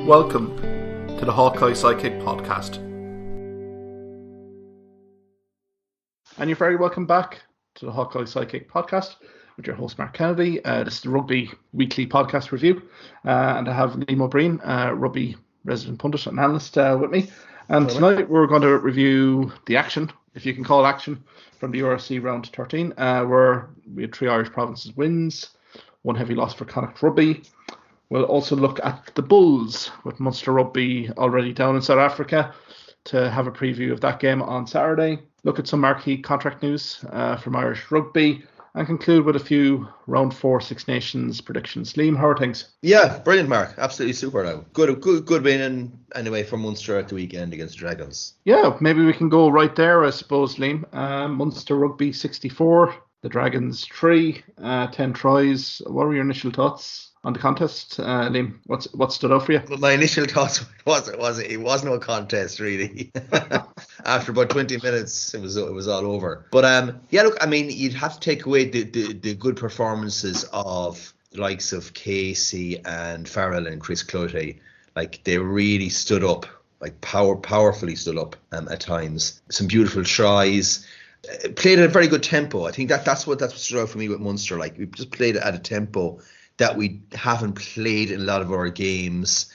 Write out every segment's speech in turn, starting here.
Welcome to the Hawkeye Sidekick podcast. And you're very welcome back to the Hawkeye Sidekick podcast with your host Mark Kennedy. This is the Rugby Weekly Podcast Review. And I have Liam O'Brien, Rugby resident pundit and analyst with me. And tonight we're going to review the action, if you can call it action, from the URC round 13, where we had 3 Irish provinces wins, 1 heavy loss for Connacht Rugby. We'll also look at the Bulls with Munster Rugby already down in South Africa to have a preview of that game on Saturday. Look at some marquee contract news from Irish Rugby and conclude with a few round 4 Six Nations predictions. Liam, how are things? Yeah, brilliant, Mark. Absolutely super now. Good win anyway for Munster at the weekend against Dragons. Yeah, maybe we can go right there, I suppose, Liam. Munster Rugby 64, the Dragons 3, 10 tries. What were your initial thoughts on the contest, Liam? What stood out for you? My initial thoughts it was no contest really. After about 20 minutes, it was all over. But yeah, look, I mean, you'd have to take away the good performances of the likes of Casey and Farrell and Chris Cloete. Like, they really stood up, like powerfully stood up at times. Some beautiful tries. Played at a very good tempo. I think that's what stood out for me with Munster. Like, we just played at a tempo that we haven't played in a lot of our games.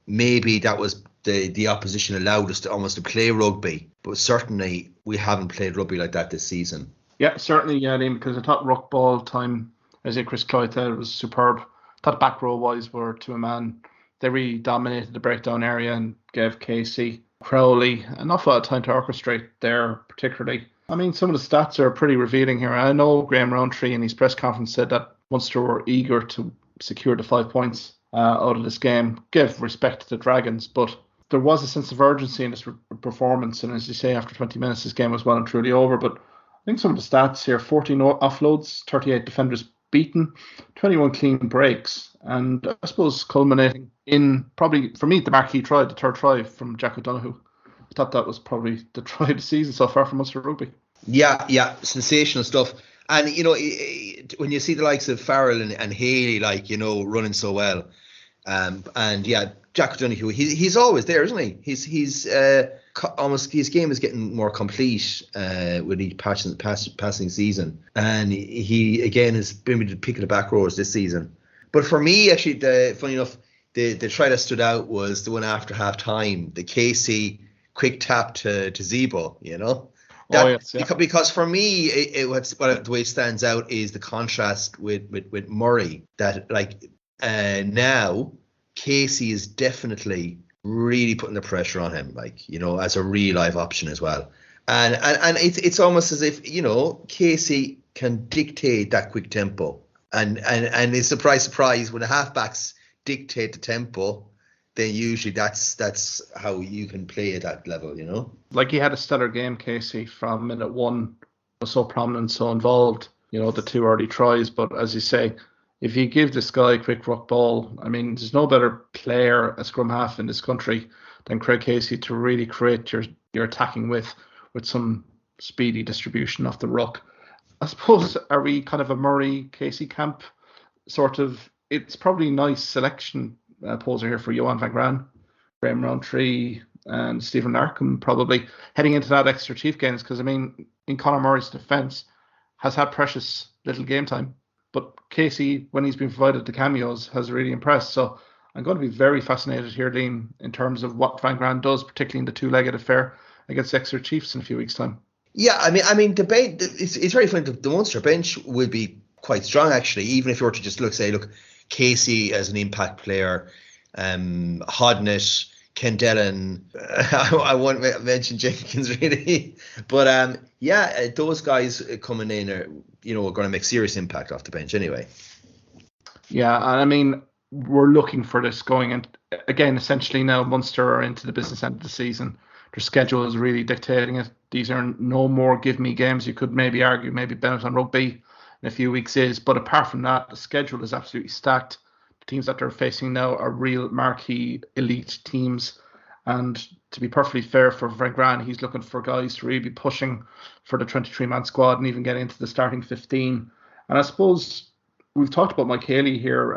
Maybe that was the opposition allowed us to almost to play rugby, but certainly we haven't played rugby like that this season. Yeah, certainly, yeah, Liam, because I thought ruck ball time, as Chris Cloete was superb. I thought back row wise were to a man. They really dominated the breakdown area and gave Casey, Crowley an awful lot of time to orchestrate there, particularly. I mean, some of the stats are pretty revealing here. I know Graham Rowntree in his press conference said that Munster were eager to secure the 5 points out of this game, give respect to the Dragons, but there was a sense of urgency in this performance, and as you say, after 20 minutes this game was well and truly over. But I think some of the stats here: 14 offloads, 38 defenders beaten, 21 clean breaks, and I suppose culminating in probably, for me, the marquee try, the third try from Jack O'Donoghue. I thought that was probably the try of the season so far for Munster Rugby. Yeah, sensational stuff. And, you know, when you see the likes of Farrell and Haley, like, you know, running so well, and yeah, Jack O'Donoghue, he's always there, isn't he? He's almost, his game is getting more complete with each passing season, and he again has been with the pick of the back rows this season. But for me, actually, funny enough, the try that stood out was the one after half time, the Casey quick tap to Zebo, you know. Yes, yeah. Because for me, the way it stands out is the contrast with Murray. That, like, now Casey is definitely really putting the pressure on him, like, you know, as a real live option as well. And it's almost as if, you know, Casey can dictate that quick tempo. And it's surprise when the halfbacks dictate the tempo, then usually that's how you can play at that level, you know. Like, he had a stellar game, Casey, from minute 1. Was so prominent, so involved, you know, the 2 early tries. But as you say, if you give this guy a quick ruck ball, I mean, there's no better player, a scrum half in this country, than Craig Casey to really create your attacking with some speedy distribution off the ruck. I suppose, are we kind of a Murray-Casey camp? Sort of. It's probably a nice selection poser here for Johan van Graan, Graham Rowntree and Stephen Larkham probably heading into that extra chief games, because, I mean, in Conor Murray's defence, has had precious little game time, but Casey, when he's been provided the cameos, has really impressed. So I'm going to be very fascinated here, Liam, in terms of what Van Graan does, particularly in the 2-legged affair against Exeter Chiefs in a few weeks' time. Yeah, I mean, the bench, it's very funny. The Munster bench will be quite strong, actually, even if you were to just look, Casey as an impact player, Hodnett, Kendellen, I won't mention Jenkins really, but yeah, those guys coming in are going to make serious impact off the bench anyway. Yeah, and I mean, we're looking for this going in. Again, essentially now Munster are into the business end of the season. Their schedule is really dictating it. These are no more give me games. You could maybe argue maybe Benetton Rugby in a few weeks is, but apart from that, the schedule is absolutely stacked. The teams that they're facing now are real marquee elite teams, and to be perfectly fair for Van Graan, he's looking for guys to really be pushing for the 23-man squad and even get into the starting 15. And I suppose we've talked about Mike Haley here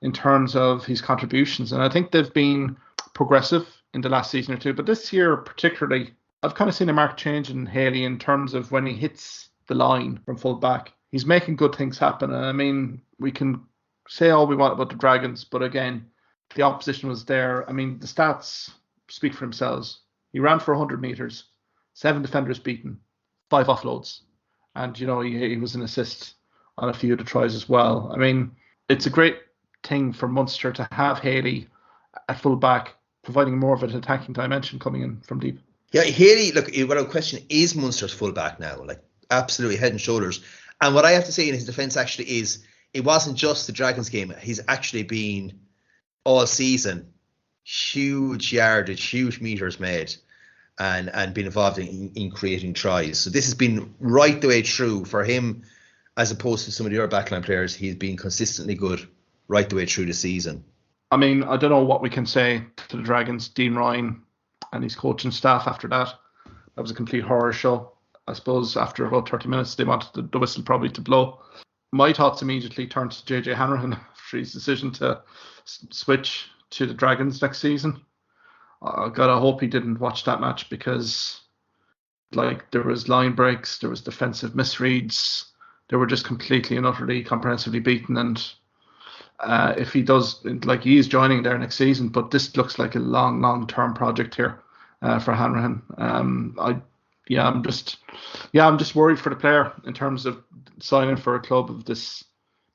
in terms of his contributions. And I think they've been progressive in the last season or two. But this year particularly, I've kind of seen a marked change in Haley in terms of when he hits the line from full back. He's making good things happen. And I mean, we can say all we want about the Dragons, but again, the opposition was there. I mean, the stats speak for themselves. He ran for 100 metres, 7 defenders beaten, 5 offloads. And, you know, he was an assist on a few of the tries as well. I mean, it's a great thing for Munster to have Haley at full back, providing more of an attacking dimension coming in from deep. Yeah, Haley, look, without question, is Munster's full back now. Like, absolutely head and shoulders. And what I have to say in his defence actually is, it wasn't just the Dragons game. He's actually been all season huge yardage, huge meters made, and been involved in creating tries. So this has been right the way through for him, as opposed to some of the other backline players. He's been consistently good right the way through the season. I mean, I don't know what we can say to the Dragons, Dean Ryan and his coaching staff after that. That was a complete horror show. I suppose after about 30 minutes, they wanted the whistle probably to blow. My thoughts immediately turned to JJ Hanrahan after his decision to switch to the Dragons next season. God, I hope he didn't watch that match, because like there was line breaks, there was defensive misreads, they were just completely and utterly comprehensively beaten. And if he does, like, he is joining there next season, but this looks like a long-term project here for Hanrahan. I'm just worried for the player in terms of signing for a club of this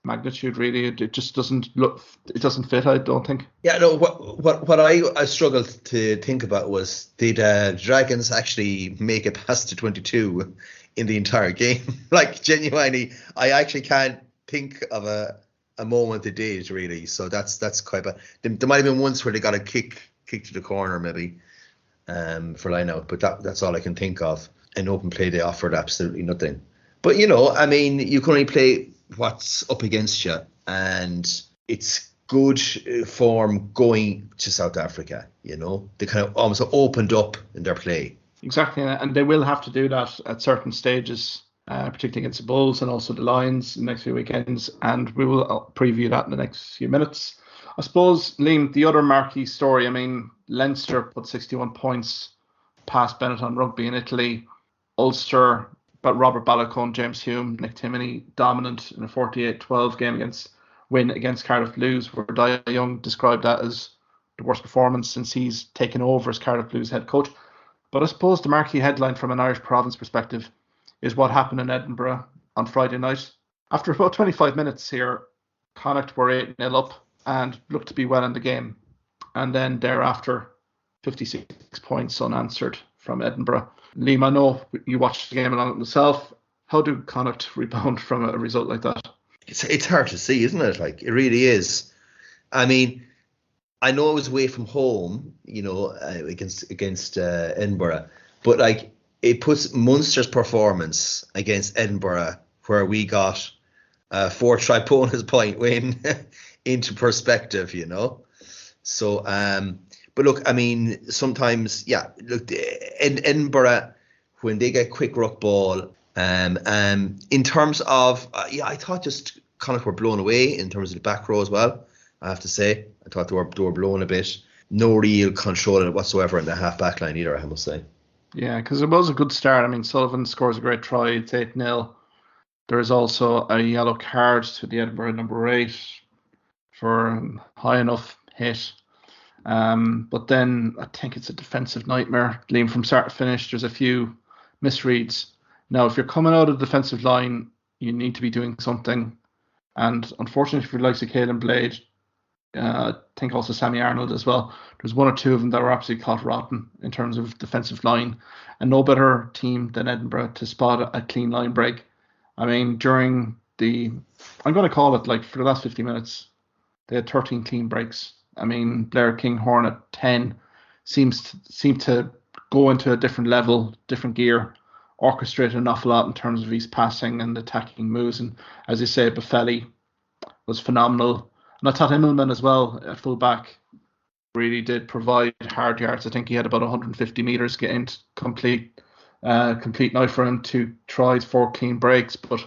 magnitude. Really, it just doesn't fit, I don't think. Yeah, no. What I struggled to think about was, did Dragons actually make it past the 22 in the entire game? Like, genuinely, I actually can't think of a moment they did, really. So that's quite bad. There might have been once where they got a kick to the corner, maybe, for line out, but that's all I can think of. In open play, they offered absolutely nothing. But, you know, I mean, you can only play what's up against you, and it's good form going to South Africa. You know, they kind of almost opened up in their play. Exactly, and they will have to do that at certain stages, particularly against the Bulls and also the Lions in the next few weekends, and we will preview that in the next few minutes. I suppose, Liam, the other marquee story, I mean, Leinster put 61 points past Benetton Rugby in Italy. Ulster, but Robert Ballacone, James Hume, Nick Timoney dominant in a 48-12 win against Cardiff Blues, where Dia Young described that as the worst performance since he's taken over as Cardiff Blues head coach. But I suppose the marquee headline from an Irish province perspective is what happened in Edinburgh on Friday night. After about 25 minutes here, Connacht were 8-0 up and looked to be well in the game. And then thereafter, 56 points unanswered from Edinburgh. Liam, I know you watched the game along with myself. How do Connacht rebound from a result like that? It's hard to see, isn't it? Like, it really is. I mean, I know it was away from home, you know, against Edinburgh, but like, it puts Munster's performance against Edinburgh, where we got a 4-try bonus point win, into perspective, you know. So, but look, I mean, sometimes, look, Edinburgh, when they get quick ruck ball, in terms of, I thought just Connacht were blown away in terms of the back row as well, I have to say. I thought they were blown a bit. No real control whatsoever in the half-back line either, I must say. Yeah, because it was a good start. I mean, Sullivan scores a great try. It's 8-0. There is also a yellow card to the Edinburgh number 8 for a high enough hit. But then I think it's a defensive nightmare. Liam, from start to finish, there's a few misreads. Now, if you're coming out of the defensive line, you need to be doing something. And unfortunately for the likes of Caelan Blade, I think also Sammy Arnold as well, there's one or two of them that were absolutely caught rotten in terms of defensive line. And no better team than Edinburgh to spot a clean line break. I mean, during I'm going to call it, like, for the last 50 minutes, they had 13 clean breaks. I mean, Blair Kinghorn at 10 seemed to go into a different level, different gear, orchestrate an awful lot in terms of his passing and attacking moves. And as you say, Buffelli was phenomenal. And I thought Immelman as well at full back really did provide hard yards. I think he had about 150 metres getting complete night for him, 2 tries, 4 clean breaks. But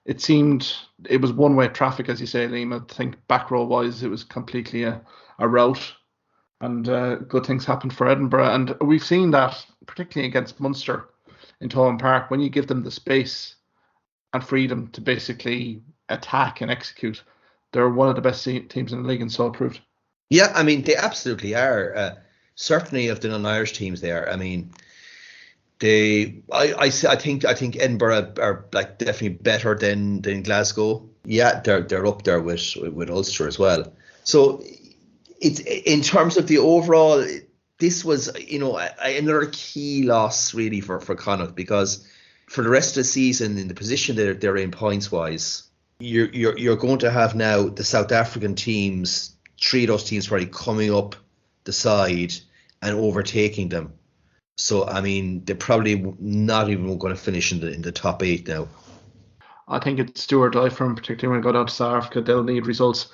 it seemed it was one-way traffic, as you say, Liam. I think back row wise, it was completely a rout, and good things happened for Edinburgh. And we've seen that particularly against Munster in Thomond Park, when you give them the space and freedom to basically attack and execute, they're one of the best teams in the league, and so proved. Yeah, I mean, they absolutely are. Certainly of the non-Irish teams they are. I mean, I think Edinburgh are like definitely better than Glasgow. Yeah, they're up there with Ulster as well. So it's in terms of the overall, this was another key loss really for Connacht, because for the rest of the season in the position that they're in points wise, you're going to have now the South African teams, 3 of those teams probably coming up the side and overtaking them. So, I mean, they're probably not even going to finish in the top 8 now. I think it's do or die for them, particularly when they go down to South Africa. They'll need results.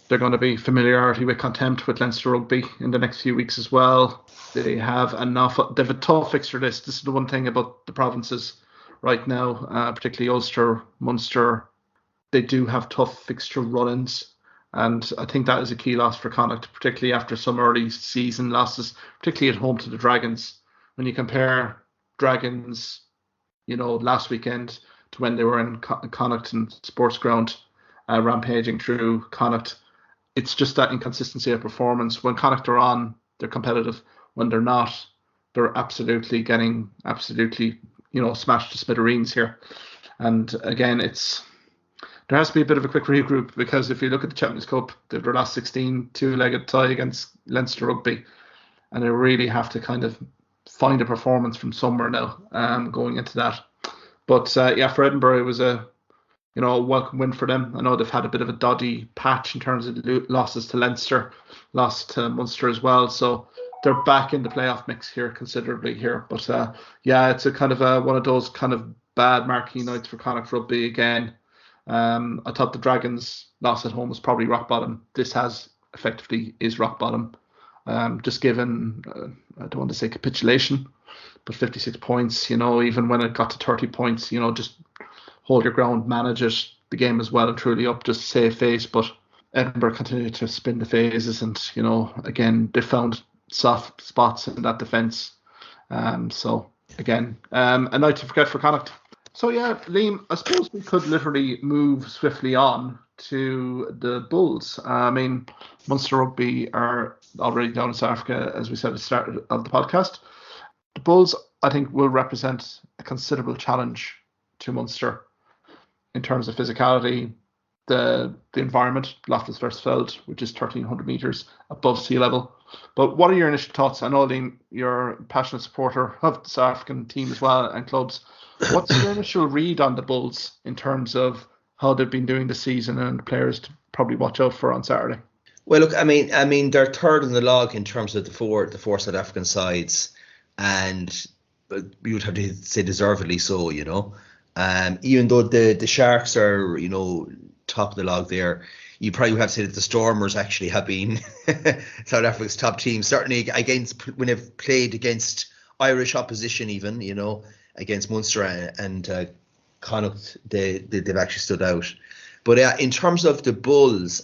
They're going to be familiarity with contempt with Leinster Rugby in the next few weeks as well. They have a tough fixture list. This is the one thing about the provinces right now, particularly Ulster, Munster. They do have tough fixture run-ins. And I think that is a key loss for Connacht, particularly after some early season losses, particularly at home to the Dragons. When you compare Dragons, last weekend to when they were in Connacht and Sports Ground, rampaging through Connacht, it's just that inconsistency of performance. When Connacht are on, they're competitive. When they're not, they're absolutely smashed to smithereens here. And again, there has to be a bit of a quick regroup, because if you look at the Champions Cup, they've their last 16 two-legged tie against Leinster Rugby, and they really have to kind of find a performance from somewhere now, going into that. But for Edinburgh, it was a welcome win for them. I know they've had a bit of a dodgy patch in terms of losses to Leinster, lost to Munster as well, so they're back in the playoff mix here considerably here. But it's a kind of one of those kind of bad marquee nights for Connacht Rugby again. I thought the Dragons' loss at home was probably rock bottom. This is rock bottom. Just given, I don't want to say capitulation, but 56 points, even when it got to 30 points, just hold your ground, manage it. The game is well and truly up, just save face. But Edinburgh continued to spin the phases, and, again, they found soft spots in that defence. So, again, a night to forget for Connacht. So, Liam, I suppose we could literally move swiftly on to the Bulls. I mean, Munster Rugby are already down in South Africa, as we said at the start of the podcast. The Bulls, I think, will represent a considerable challenge to Munster in terms of physicality, the environment, Loftus Versfeld, which is 1,300 metres above sea level. But what are your initial thoughts? I know, Liam, you're a passionate supporter of the South African team as well and clubs. What's your initial read on the Bulls in terms of how they've been doing this season and the players to probably watch out for on Saturday? Well, look, I mean, they're third in the log in terms of the four South African sides, and you would have to say deservedly so. Even though the Sharks are top of the log there, you probably would have to say that the Stormers actually have been South Africa's top team, certainly when they've played against Irish opposition, even against Munster and Connacht, they've actually stood out. But in terms of the Bulls,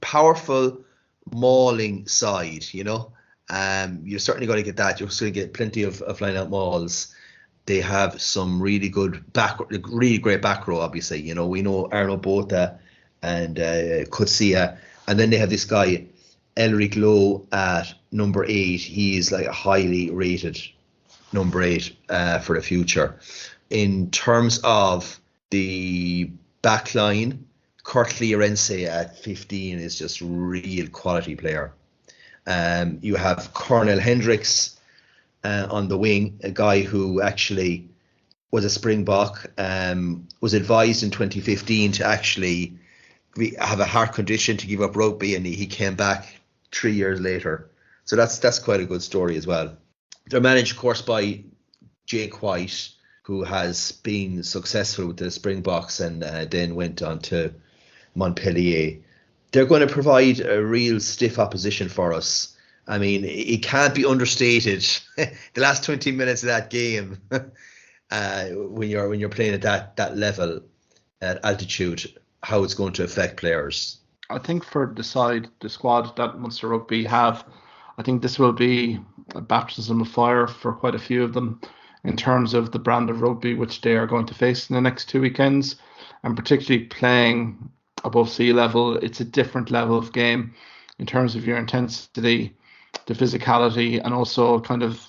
powerful mauling side, you're certainly going to get that. You're going to get plenty of line out mauls. They have some really good really great back row, obviously. We know Arno Botha and Kutsia, and then they have this guy Elric Lowe at number 8. He's like a highly rated number 8 for the future. In terms of the back line, Kurt Leorense at 15 is just a real quality player. You have Cornel Hendricks on the wing, a guy who actually was a Springbok, was advised in 2015 to actually have a heart condition to give up rugby, and he came back 3 years later. So that's quite a good story as well. They're managed, of course, by Jake White, who has been successful with the Springboks and then went on to Montpellier. They're going to provide a real stiff opposition for us. I mean, it can't be understated. The last 20 minutes of that game, when you're playing at that level, at altitude, how it's going to affect players. I think for the squad that Munster Rugby have, I think this will be a baptism of fire for quite a few of them in terms of the brand of rugby which they are going to face in the next 2 weekends, and particularly playing above sea level. It's a different level of game in terms of your intensity, the physicality, and also kind of,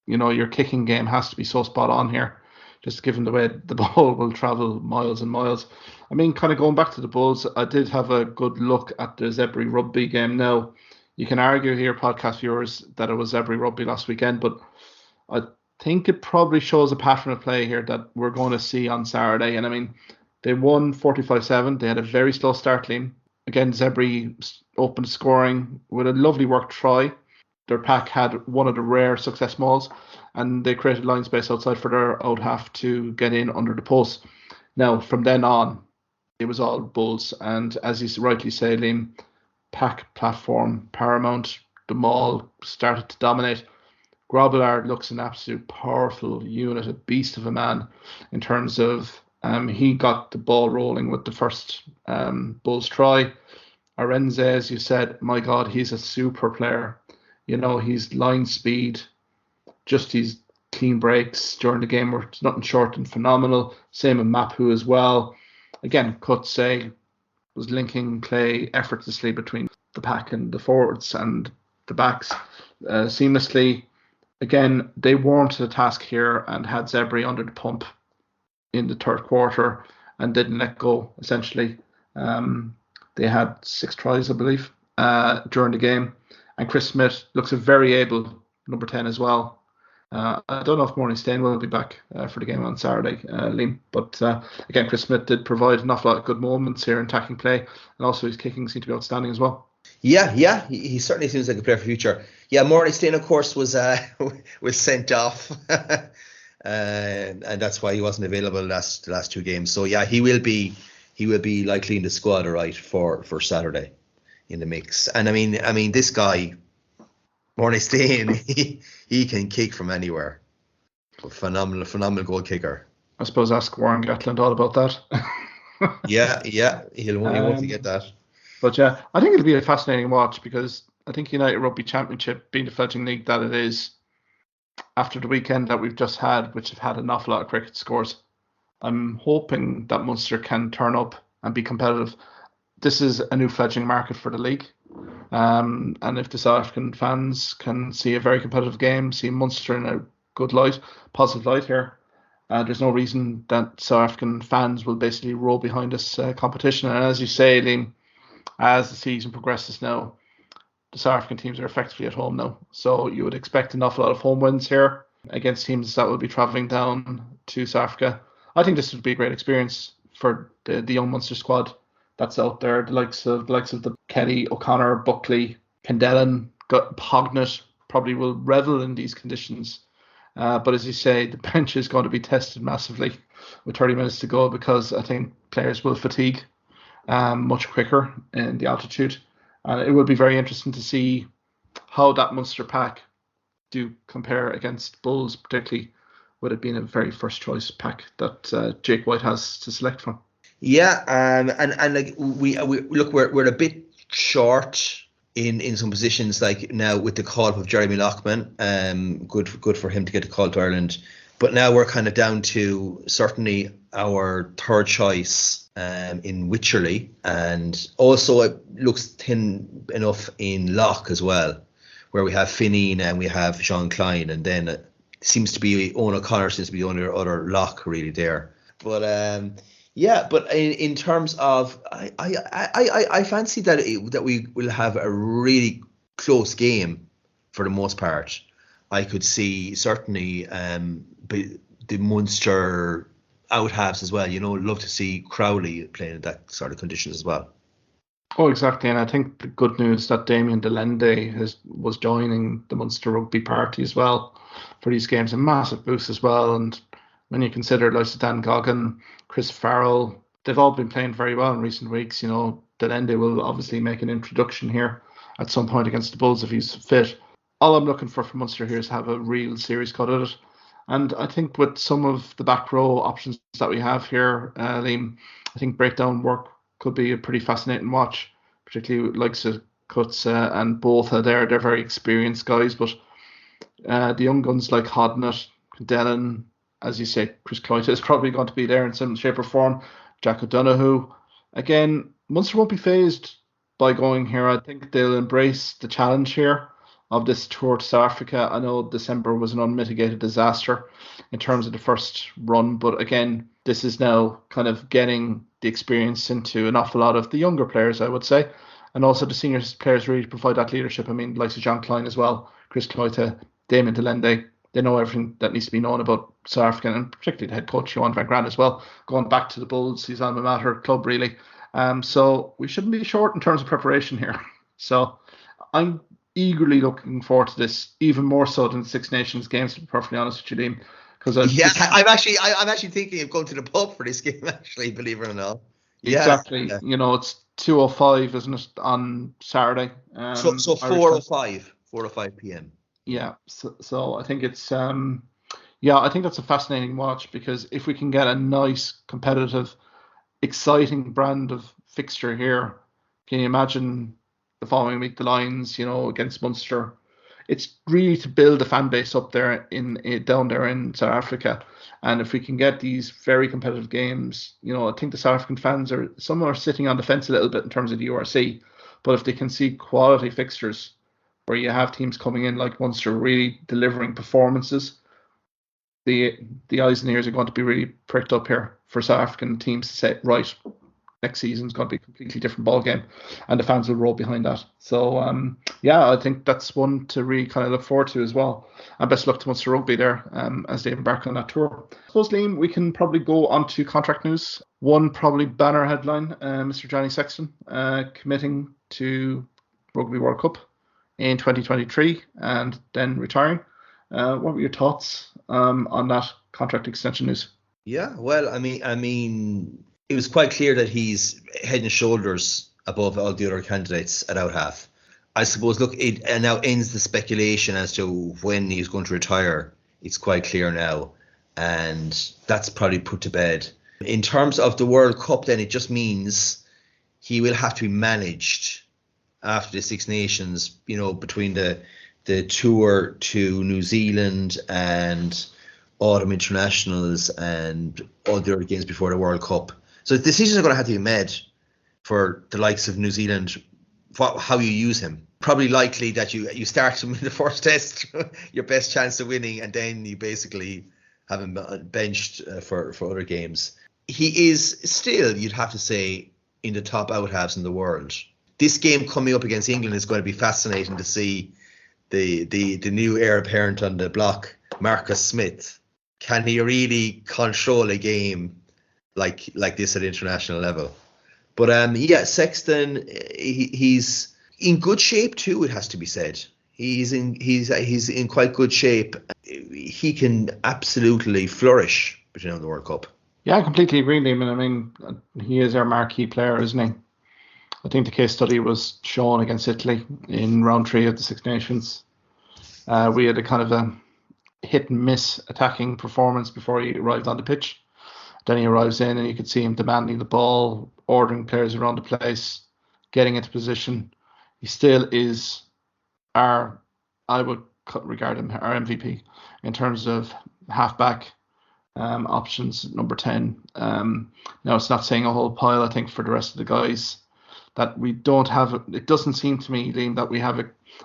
your kicking game has to be so spot on here, just given the way the ball will travel miles and miles. I mean, kind of going back to the Bulls, I did have a good look at the Zebri Rugby game. Now, you can argue here, podcast viewers, that it was Zebri Rugby last weekend, but I think it probably shows a pattern of play here that we're going to see on Saturday. And I mean, they won 45-7. They had a very slow start, Liam. Again, Zebri opened scoring with a lovely work try. Their pack had one of the rare success mauls, and they created line space outside for their out half to get in under the post. Now, from then on, it was all Bulls. And as you rightly say, Liam, pack platform paramount. The maul started to dominate. Grobbelaar looks an absolute powerful unit, a beast of a man in terms of he got the ball rolling with the first Bulls try. Arenze, as you said, my God, he's a super player. He's line speed, just his clean breaks during the game were nothing short and phenomenal. Same with Mapu as well. Again, Kutse was linking play effortlessly between the pack and the forwards and the backs seamlessly. Again, they warranted a task here and had Zebri under the pump in the third quarter and didn't let go, essentially. They had 6 tries, I believe, during the game. And Chris Smith looks a very able number 10 as well. I don't know if Morning Stain will be back for the game on Saturday, Liam. But again, Chris Smith did provide an awful lot of good moments here in attacking play. And also his kicking seemed to be outstanding as well. Yeah, he certainly seems like a player for the future. Yeah, Morning Stain, of course, was sent off. And that's why he wasn't available the last 2 games. So yeah, he will be likely in the squad, all right, for Saturday in the mix. And I mean this guy, Morning Stain, he can kick from anywhere. Phenomenal goal kicker. I suppose ask Warren Gatland all about that. yeah, he won't forget that. But yeah, I think it'll be a fascinating watch because I think United Rugby Championship, being the fledgling league that it is, after the weekend that we've just had, which have had an awful lot of cricket scores, I'm hoping that Munster can turn up and be competitive. This is a new fledgling market for the league. And if the South African fans can see a very competitive game, see Munster in a good light, positive light here, there's no reason that South African fans will basically row behind this competition. And as you say, Liam, as the season progresses now, the South African teams are effectively at home now. So you would expect an awful lot of home wins here against teams that will be travelling down to South Africa. I think this would be a great experience for the young Munster squad that's out there. The likes of the Kelly, O'Connor, Buckley, Kendellen, Pognett probably will revel in these conditions. But as you say, the bench is going to be tested massively with 30 minutes to go because I think players will fatigue much quicker in the altitude. And it will be very interesting to see how that Munster pack do compare against Bulls, particularly with it being a very first choice pack that Jake White has to select from. Yeah, and like we look, we're a bit short in some positions, like now with the call up of Jeremy Loughman. Good for him to get the call to Ireland. But now we're kind of down to certainly our third choice in Wycherley, and also it looks thin enough in Lock as well, where we have Finney and we have Sean Klein, and then it seems to be Owen O'Connor seems to be the only other lock really there. But yeah, but in terms of, I fancy that we will have a really close game for the most part. I could see certainly the Munster out halves as well. Love to see Crowley playing in that sort of conditions as well. Oh, exactly. And I think the good news that Damien Delende was joining the Munster Rugby party as well for these games, a massive boost as well. And when you consider like Dan Goggin, Chris Farrell, they've all been playing very well in recent weeks. Delende will obviously make an introduction here at some point against the Bulls if he's fit. All I'm looking for Munster here is to have a real serious cut at it. And I think with some of the back row options that we have here, Liam, I think breakdown work could be a pretty fascinating watch, particularly with likes of Kutza and Botha there. They're very experienced guys, but the young guns like Hodnett, Dillon, as you say, Chris Cloyta is probably going to be there in some shape or form. Jack O'Donoghue. Again, Munster won't be phased by going here. I think they'll embrace the challenge here of this tour to South Africa. I know December was an unmitigated disaster in terms of the first run, but again, this is now kind of getting the experience into an awful lot of the younger players, I would say, and also the senior players really provide that leadership. I mean, like Jean Klein as well, Chris Cloyta, Damon Delende, they know everything that needs to be known about South Africa, and particularly the head coach, Johan van Graan as well, going back to the Bulls, his alma mater club really. So we shouldn't be short in terms of preparation here. So I'm eagerly looking forward to this, even more so than the Six Nations games, to be perfectly honest with you, Liam. I'm actually thinking of going to the pub for this game, actually, believe it or not. Exactly. Yeah. You know, it's 2:05, isn't it, on Saturday? So 4:05 p.m. Yeah. So I think it's I think that's a fascinating watch, because if we can get a nice, competitive, exciting brand of fixture here, can you imagine the following week the Lions, against Munster? It's really to build a fan base up there down there in South Africa. And if we can get these very competitive games, I think the South African fans some are sitting on the fence a little bit in terms of the URC. But if they can see quality fixtures where you have teams coming in like Munster really delivering performances, the eyes and ears are going to be really pricked up here for South African teams to say, right, next season's going to be a completely different ball game, and the fans will roll behind that. So I think that's one to really kind of look forward to as well. And best luck to Munster Rugby there as they embark on that tour. I suppose, Liam, we can probably go on to contract news. One probably banner headline: Mr. Johnny Sexton committing to Rugby World Cup in 2023 and then retiring. What were your thoughts on that contract extension news? Yeah, well, I mean, it was quite clear that he's head and shoulders above all the other candidates at out half. I suppose, look, it now ends the speculation as to when he's going to retire. It's quite clear now, and that's probably put to bed. In terms of the World Cup, then it just means he will have to be managed after the Six Nations, between the tour to New Zealand and autumn internationals and all the other games before the World Cup. So decisions are going to have to be made for the likes of New Zealand, how you use him. Probably likely that you start him in the first test, your best chance of winning, and then you basically have him benched for other games. He is still, you'd have to say, in the top out halves in the world. This game coming up against England is going to be fascinating to see the new heir apparent on the block, Marcus Smith. Can he really control a game like this at international level? But Sexton, he's in good shape too, it has to be said. He's in quite good shape. He can absolutely flourish between the World Cup. Yeah, I completely agree, Liam. I mean, he is our marquee player, isn't he? I think the case study was shown against Italy in round 3 of the Six Nations. We had a kind of a hit and miss attacking performance before he arrived on the pitch. Then he arrives in and you could see him demanding the ball, ordering players around the place, getting into position. He still is I would regard him our MVP in terms of halfback options, number 10. Now, it's not saying a whole pile, I think, for the rest of the guys, that we don't have. It doesn't seem to me, Liam, that we have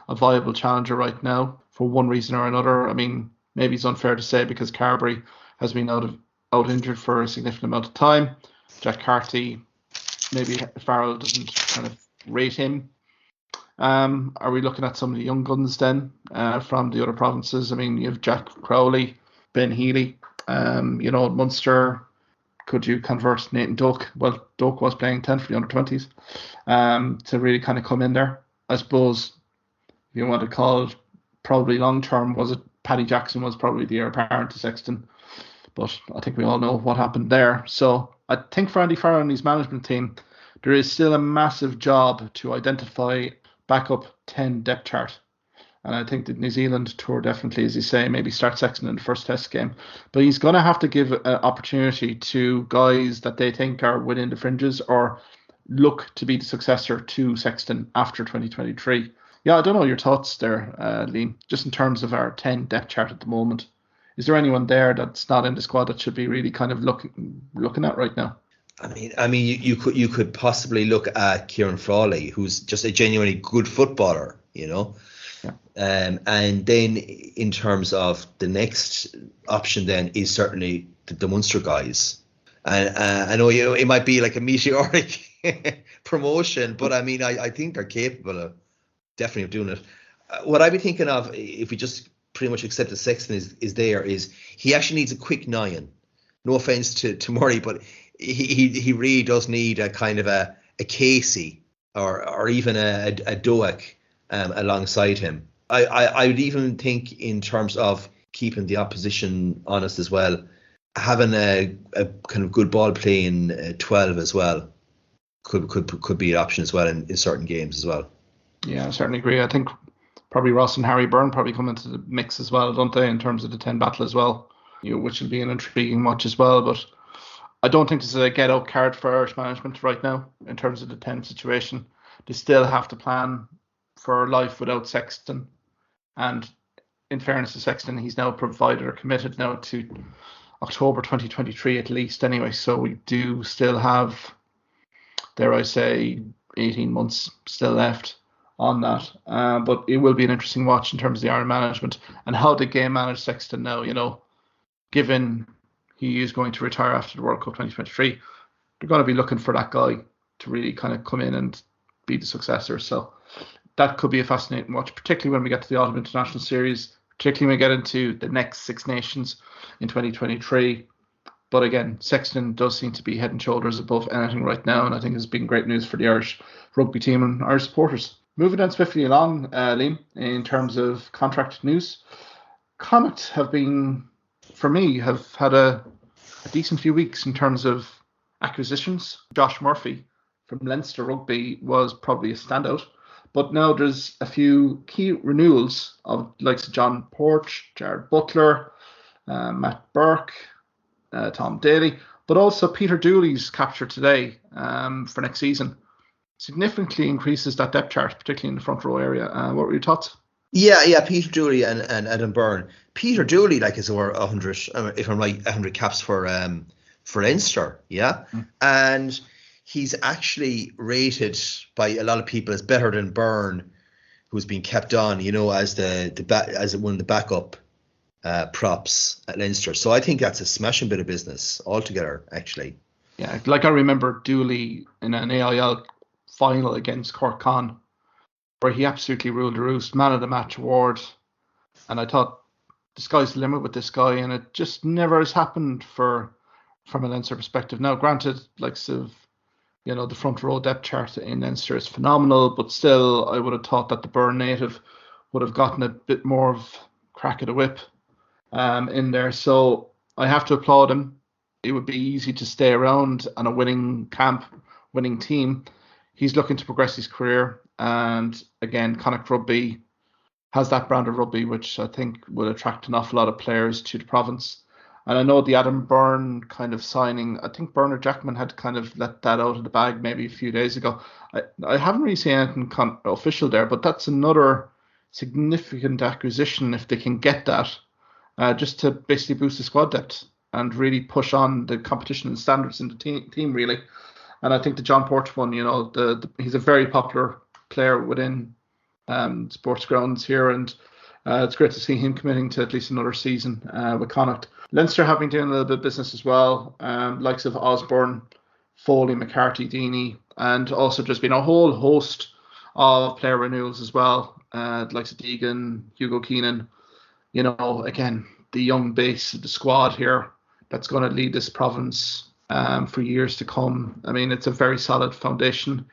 a viable challenger right now for one reason or another. I mean, maybe it's unfair to say because Carberry has been out injured for a significant amount of time. Jack Carty, maybe Farrell doesn't kind of rate him. Are we looking at some of the young guns then from the other provinces? I mean, you have Jack Crowley, Ben Healy, Munster. Could you convert Nathan Doak? Well, Doak was playing 10 for the under-20s to really kind of come in there. I suppose if you want to call it probably long-term, was it Paddy Jackson was probably the heir apparent to Sexton. But I think we all know what happened there. So I think for Andy Farrell and his management team, there is still a massive job to identify backup 10 depth chart. And I think the New Zealand tour definitely, as you say, maybe start Sexton in the first test game. But he's going to have to give an opportunity to guys that they think are within the fringes or look to be the successor to Sexton after 2023. Yeah, I don't know your thoughts there, Liam, just in terms of our 10 depth chart at the moment. Is there anyone there that's not in the squad that should be really kind of looking at right now? I mean, you could possibly look at Kieran Frawley, who's just a genuinely good footballer, you know. Yeah. And then in terms of the next option, then is certainly the Munster guys. And I know it might be like a meteoric promotion, but I mean I think they're capable of definitely of doing it. What I'd be thinking of, if we just pretty much accept that Sexton is he actually needs a quick 9. No offense to Murray, but he really does need a kind of a Casey or even a Doak alongside him. I would even think in terms of keeping the opposition honest as well, having a kind of good ball playing 12 as well could be an option as well in certain games as well. Yeah, I certainly agree. I think probably Ross and Harry Byrne probably come into the mix as well, don't they, in terms of the 10 battle as well, which will be an intriguing match as well. But I don't think this is a get-out card for Irish management right now in terms of the 10 situation. They still have to plan for life without Sexton. And in fairness to Sexton, he's now provided or committed now to October 2023 at least anyway. So we do still have, dare I say, 18 months still left on that. But it will be an interesting watch in terms of the Ireland management and how the game manage Sexton now, given he is going to retire after the World Cup 2023. They're going to be looking for that guy to really kind of come in and be the successor. So that could be a fascinating watch, particularly when we get to the Autumn International Series, particularly when we get into the next Six Nations in 2023. But again, Sexton does seem to be head and shoulders above anything right now, and I think it's been great news for the Irish rugby team and Irish supporters. Moving on swiftly along, Liam, in terms of contract news, Connacht have had a decent few weeks in terms of acquisitions. Josh Murphy from Leinster Rugby was probably a standout, but now there's a few key renewals of likes of John Porch, Jared Butler, Matt Burke, Tom Daly, but also Peter Dooley's capture today for next season significantly increases that depth chart, particularly in the front row area. What were your thoughts? Yeah, Peter Dooley and Adam Byrne. Peter Dooley, is over 100, if I'm right, 100 caps for Leinster, yeah? And he's actually rated by a lot of people as better than Byrne, who's been kept on, as as one of the backup props at Leinster. So I think that's a smashing bit of business altogether, actually. Yeah, I remember Dooley in an AIL final against Cork Con, where he absolutely ruled the roost, man of the match award. And I thought, the sky's the limit with this guy, and it just never has happened from a Leinster perspective. Now, granted, the front row depth chart in Leinster is phenomenal, but still, I would have thought that the Byrne native would have gotten a bit more of crack at the whip in there. So I have to applaud him. It would be easy to stay around on a winning camp, winning team. He's looking to progress his career. And again, Connacht Rugby has that brand of rugby, which I think will attract an awful lot of players to the province. And I know the Adam Byrne kind of signing, I think Bernard Jackman had kind of let that out of the bag maybe a few days ago. I haven't really seen anything official there, but that's another significant acquisition if they can get that, just to basically boost the squad depth and really push on the competition and standards in the team really. And I think the John Porch one, he's a very popular player within sports grounds here, and it's great to see him committing to at least another season with Connacht. Leinster have been doing a little bit of business as well, likes of Osborne, Foley, McCarthy, Deeney, and also just been a whole host of player renewals as well, likes of Deegan, Hugo Keenan. Again, the young base of the squad here that's going to lead this province for years to come. I mean, it's a very solid foundation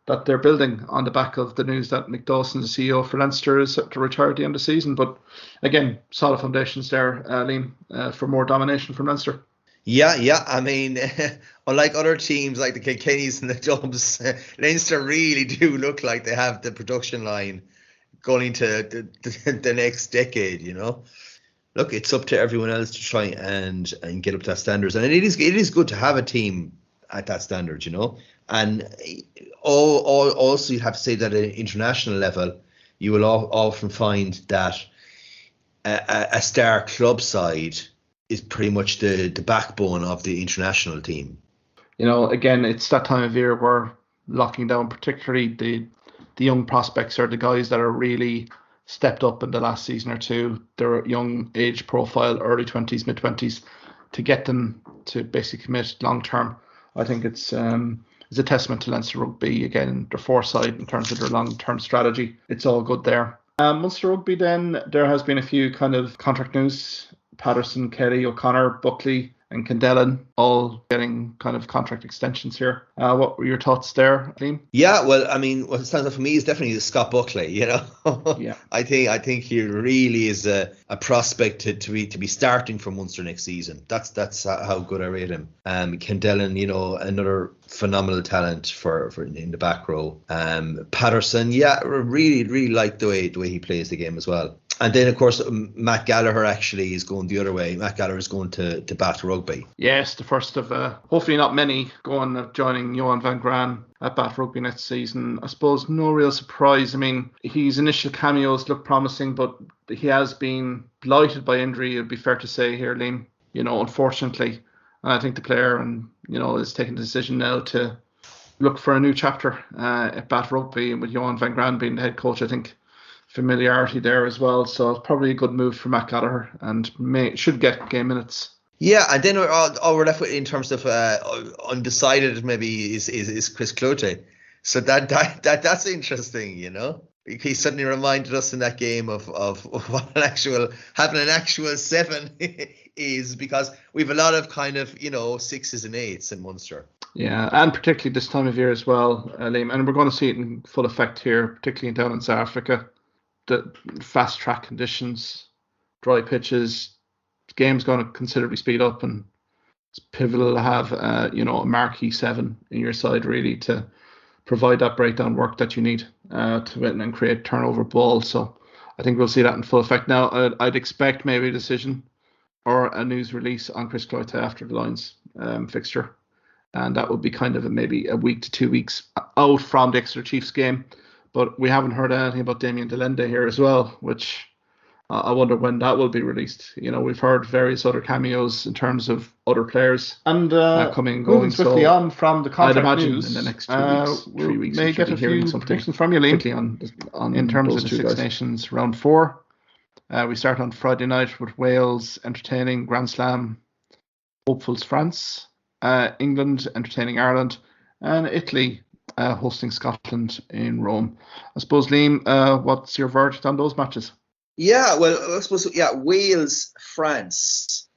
that they're building on the back of the news that Mick Dawson, the CEO for Leinster, is set to retire at the end of the season. But again, solid foundations there, Liam, for more domination from Leinster. Yeah. I mean, unlike other teams like the Kilkennys and the Dubs, Leinster really do look like they have the production line going into the next decade, Look, it's up to everyone else to try and get up to that standards. And it is good to have a team at that standard, And also you have to say that at an international level, you will often find that a star club side is pretty much the backbone of the international team. Again, it's that time of year where locking down, particularly the young prospects or the guys that are really stepped up in the last season or two, their young age profile, early 20s, mid 20s, to get them to basically commit long term. I think it's a testament to Leinster Rugby, again, their foresight in terms of their long term strategy. It's all good there. Munster Rugby, then, there has been a few kind of contract news. Patterson, Kelly, O'Connor, Buckley and Kendellen all getting kind of contract extensions here. What were your thoughts there, Liam? Yeah, well, I mean, what stands out for me is definitely Scott Buckley. Yeah. I think he really is a prospect to be starting for Munster next season. That's how good I rate him. Kendellen, another phenomenal talent for in the back row. Patterson, really like the way he plays the game as well. And then, of course, Matt Gallagher actually is going the other way. Matt Gallagher is going to Bath Rugby. Yes, the first of hopefully not many joining Johan van Graan at Bath Rugby next season. I suppose no real surprise. I mean, his initial cameos look promising, but he has been blighted by injury, it would be fair to say here, Liam, unfortunately. And I think the player is taking the decision now to look for a new chapter at Bath Rugby, and with Johan van Graan being the head coach, I think familiarity there as well. So it's probably a good move for Matt Gallagher and should get game minutes. Yeah, and then all we're left with in terms of undecided maybe is Chris Cloete. So that's interesting, He suddenly reminded us in that game of what having an actual 7 is, because we have a lot of kind of 6s and 8s in Munster. Yeah, and particularly this time of year as well, Liam, and we're going to see it in full effect here, particularly down in South Africa. The fast track conditions, dry pitches, the game's going to considerably speed up, and it's pivotal to have a marquee 7 in your side really to provide that breakdown work that you need to win and create turnover ball. So I think we'll see that in full effect. Now I'd expect maybe a decision or a news release on Chris Cloete after the Lions fixture, and that would be kind of maybe a week to 2 weeks out from the Exeter Chiefs game. But we haven't heard anything about Damien Delende here as well, which I wonder when that will be released. We've heard various other cameos in terms of other players and coming and going. Swiftly on from the contract news in the next 2 weeks, 3 weeks, may get a few predictions from you, Liam. On in terms of the Six Nations round 4. We start on Friday night with Wales entertaining Grand Slam hopefuls France, England entertaining Ireland, and Italy hosting Scotland in Rome. I suppose, Liam, what's your verdict on those matches? Yeah, well, I suppose, Wales, France.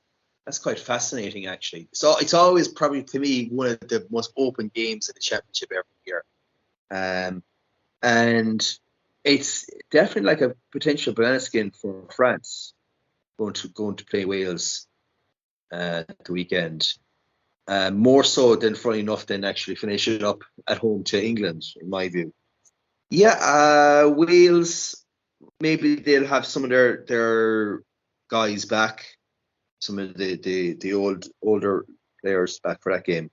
That's quite fascinating, actually. So it's always probably, to me, one of the most open games in the championship every year. And it's definitely like a potential banana skin for France going to play Wales the weekend. More so than, funny enough, than actually finish it up at home to England, in my view. Yeah, Wales, maybe they'll have some of their guys back, some of the older players back for that game.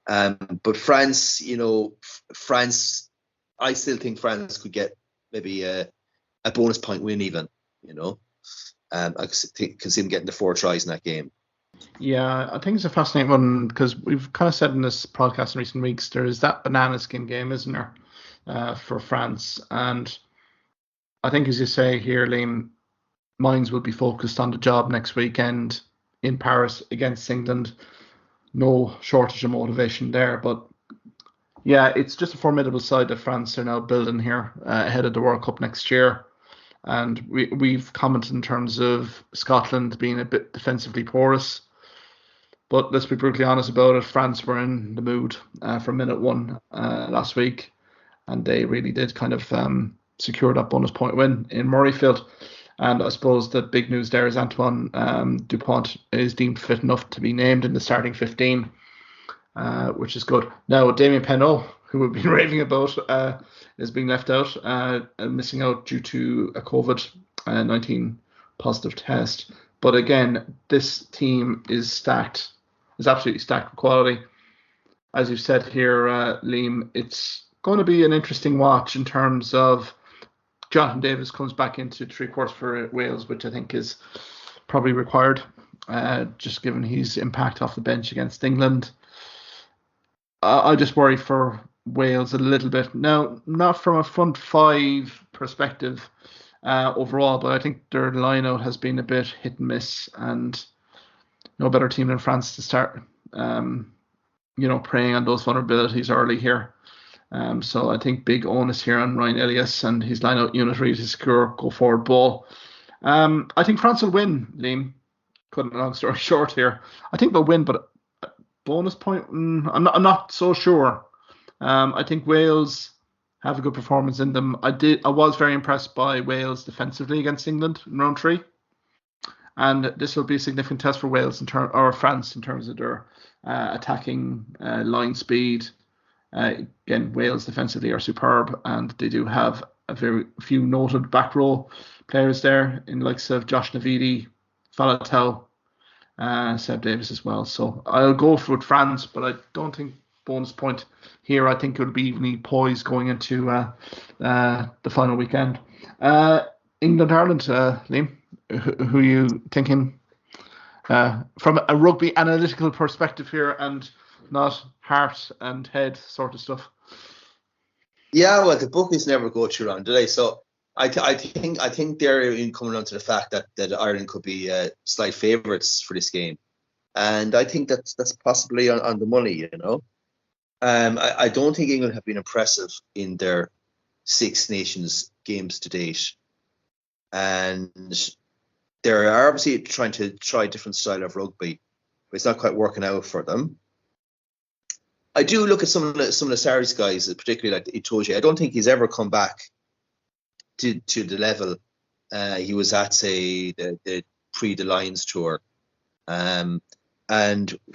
But France, France, I still think France could get maybe a bonus point win even, I can see them getting the 4 tries in that game. Yeah, I think it's a fascinating one because we've kind of said in this podcast in recent weeks, there is that banana skin game, isn't there, for France? And I think, as you say here, Liam, minds will be focused on the job next weekend in Paris against England. No shortage of motivation there. But yeah, it's just a formidable side that France are now building here ahead of the World Cup next year. And we've commented in terms of Scotland being a bit defensively porous. But let's be brutally honest about it. France were in the mood from minute 1 last week. And they really did kind of secure that bonus point win in Murrayfield. And I suppose the big news there is Antoine Dupont is deemed fit enough to be named in the starting 15, which is good. Now, Damien Penaud who we've been raving about, is being left out and missing out due to a COVID-19 positive test. But again, this team is stacked, is absolutely stacked with quality. As you've said here, Liam, it's going to be an interesting watch in terms of Jonathan Davis comes back into three-quarters for Wales, which I think is probably required, just given his impact off the bench against England. I just worry for Wales a little bit. Now, not from a front five perspective overall, but I think their line-out has been a bit hit and miss, and no better team than France to start, preying on those vulnerabilities early here. So I think big onus here on Ryan Elias and his line-out unit really to secure go-forward ball. I think France will win, Liam. Cutting a long story short here. I think they'll win, but bonus point, I'm not so sure. I think Wales have a good performance in them. I was very impressed by Wales defensively against England in round 3. And this will be a significant test for Wales or France in terms of their attacking line speed. Again, Wales defensively are superb, and they do have a very few noted back row players there in the likes of Josh Navidi, Faletau, Seb Davis as well. So I'll go with France, but I don't think bonus point here. I think it'll be evenly poised going into the final weekend. England-Ireland, Liam, who are you thinking from a rugby analytical perspective here and not heart and head sort of stuff? Yeah, well, the bookies never go through round, do they? So I think they're coming on to the fact that Ireland could be slight favourites for this game, and I think that's possibly on the money. I don't think England have been impressive in their Six Nations games to date, and they're obviously trying to try a different style of rugby, but it's not quite working out for them. I do look at some of the Sarries guys, particularly like Itoje. I don't think he's ever come back to the level he was at, say, the the Lions tour. And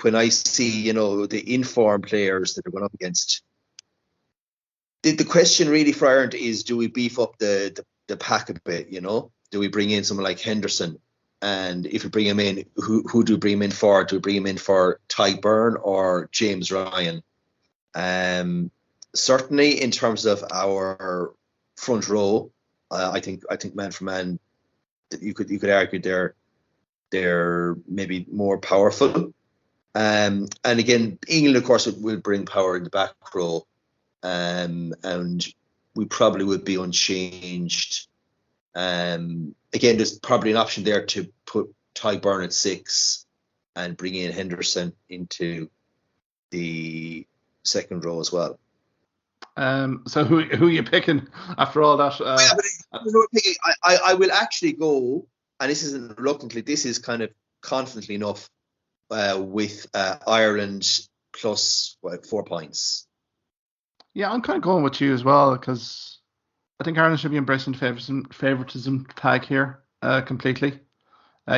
when I see, the informed players that are going up against, the question really for Ireland is, do we beef up the pack a bit? Do we bring in someone like Henderson? And if we bring him in, who do we bring him in for? Do we bring him in for Ty Byrne or James Ryan? Certainly, in terms of our front row, I think man for man, you could argue they're maybe more powerful. And again, England, of course, will bring power in the back row, and we probably would be unchanged. Again, there's probably an option there to put Ty Byrne at 6 and bring in Henderson into the second row as well. So who are you picking after all that? I will actually go, and this isn't reluctantly, this is kind of confidently enough, with Ireland plus 4 points. Yeah, I'm kind of going with you as well, because I think Ireland should be embracing the favouritism tag here completely,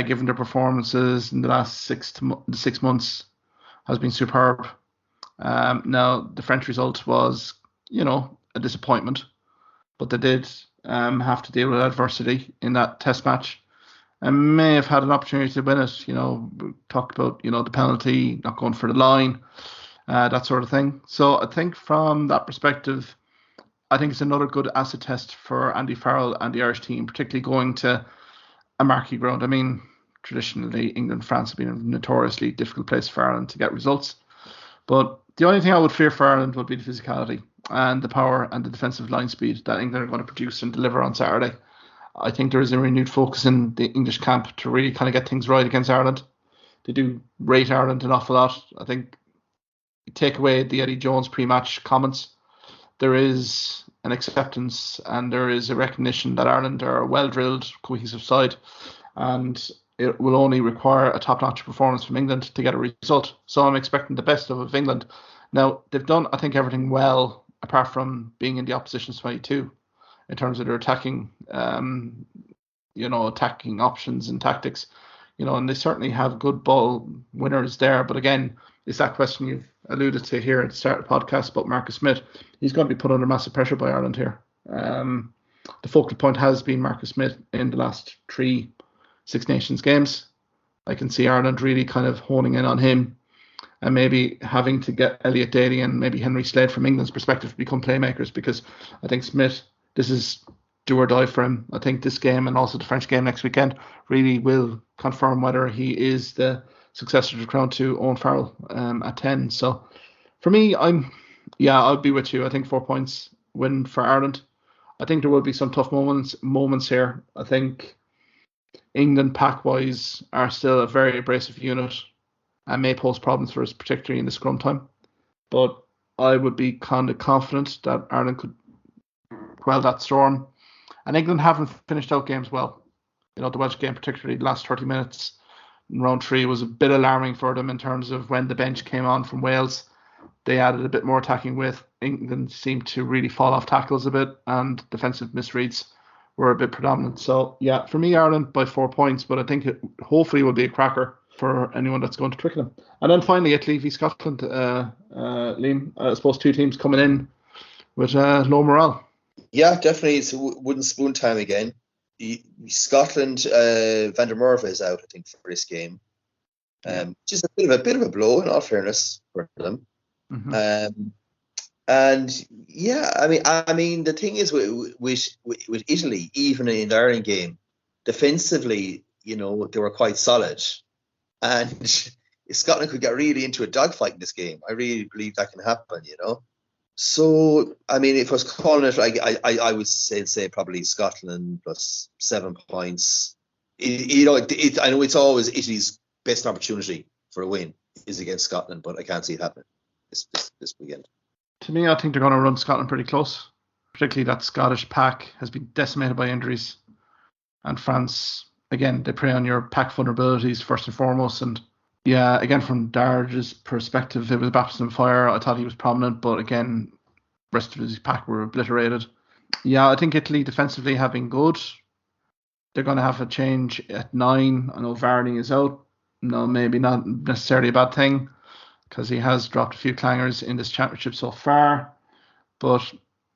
given their performances in the last 6 months has been superb. Now, the French result was, a disappointment, but they did have to deal with adversity in that test match and may have had an opportunity to win it. We talked about, the penalty, not going for the line, that sort of thing. So I think from that perspective, I think it's another good acid test for Andy Farrell and the Irish team, particularly going to a marquee ground. I mean, traditionally, England and France have been a notoriously difficult place for Ireland to get results. But the only thing I would fear for Ireland would be the physicality and the power and the defensive line speed that England are going to produce and deliver on Saturday. I think there is a renewed focus in the English camp to really kind of get things right against Ireland. They do rate Ireland an awful lot. I think, take away the Eddie Jones pre-match comments, there is an acceptance and there is a recognition that Ireland are a well-drilled, cohesive side, and it will only require a top-notch performance from England to get a result. So I'm expecting the best of England. Now, they've done, I think, everything well, apart from being in the opposition's 22, in terms of their attacking, attacking options and tactics. and they certainly have good ball winners there. But again, it's that question you've alluded to here at the start of the podcast about Marcus Smith. He's going to be put under massive pressure by Ireland here. The focal point has been Marcus Smith in the last 3 Six Nations games. I can see Ireland really kind of honing in on him and maybe having to get Elliot Daly and maybe Henry Slade from England's perspective to become playmakers, because I think Smith, this is do or die for him. I think this game and also the French game next weekend really will confirm whether he is the successor to the crown to Owen Farrell at 10. So for me, I'll be with you. I think 4 points win for Ireland. I think there will be some tough moments here. I think England pack-wise are still a very abrasive unit and may pose problems for us, particularly in the scrum time. But I would be kind of confident that Ireland could quell that storm. And England haven't finished out games well. The Welsh game, particularly the last 30 minutes in round 3, was a bit alarming for them in terms of when the bench came on from Wales. They added a bit more attacking width. England seemed to really fall off tackles a bit, and defensive misreads were a bit predominant. So, yeah, for me, Ireland by 4 points, but I think it hopefully will be a cracker for anyone that's going to Twickenham. And then finally, Italy v Scotland, Liam. I suppose 2 teams coming in with low morale. Yeah, definitely. It's wooden spoon time again. Scotland, Van der Merwe is out, I think, for this game. Just a bit of a blow, in all fairness, for them. Mm-hmm. And yeah, I mean, the thing is with Italy, even in the Ireland game, defensively, they were quite solid, and Scotland could get really into a dogfight in this game. I really believe that can happen, So, I mean, if I was calling it, I would say probably Scotland plus 7 points. I know it's always Italy's best opportunity for a win is against Scotland, but I can't see it happening this weekend. To me, I think they're going to run Scotland pretty close. Particularly that Scottish pack has been decimated by injuries. And France, again, they prey on your pack vulnerabilities first and foremost. And yeah, again, from Darge's perspective, it was a baptism of fire. I thought he was prominent, but again, the rest of his pack were obliterated. Yeah, I think Italy defensively have been good. They're going to have a change at 9. I know Varney is out. No, maybe not necessarily a bad thing, because he has dropped a few clangers in this championship so far. But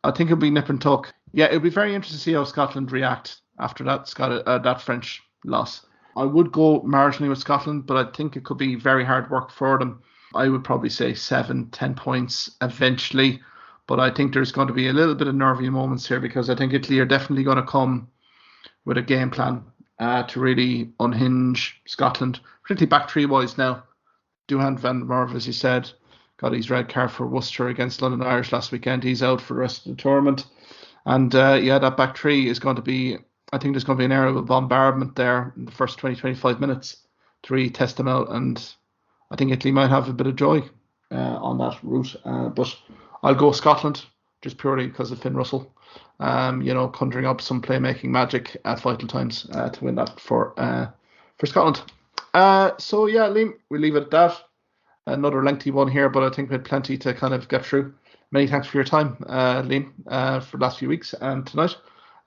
I think it'll be nip and tuck. Yeah, it'll be very interesting to see how Scotland react after that French loss. I would go marginally with Scotland, but I think it could be very hard work for them. I would probably say 7-10 points eventually. But I think there's going to be a little bit of nervy moments here, because I think Italy are definitely going to come with a game plan to really unhinge Scotland, particularly back 3-wise now. Duhan van der Merwe, as you said, got his red card for Worcester against London Irish last weekend. He's out for the rest of the tournament. And that back 3 is going to be, I think there's going to be an area of bombardment there in the first 20-25 minutes to really test them out. And I think Italy might have a bit of joy on that route. But I'll go Scotland just purely because of Finn Russell, conjuring up some playmaking magic at vital times to win that for Scotland. So yeah, Liam, we'll leave it at that. Another lengthy one here, but I think we had plenty to kind of get through. Many thanks for your time, Liam, for the last few weeks and tonight.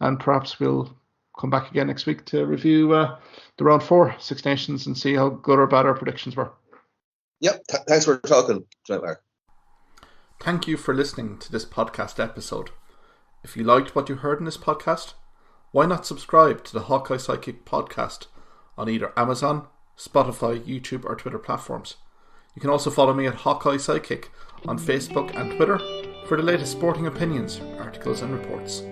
And perhaps we'll come back again next week to review the round 4 Six Nations and see how good or bad our predictions were. Yep, thanks for talking tonight, Mark. Thank you for listening to this podcast episode. If you liked what you heard in this podcast, why not subscribe to the Hawkeye Sidekick podcast on either Amazon, Spotify, YouTube or Twitter platforms. You can also follow me at Hawkeye Sidekick on Facebook and Twitter for the latest sporting opinions, articles and reports.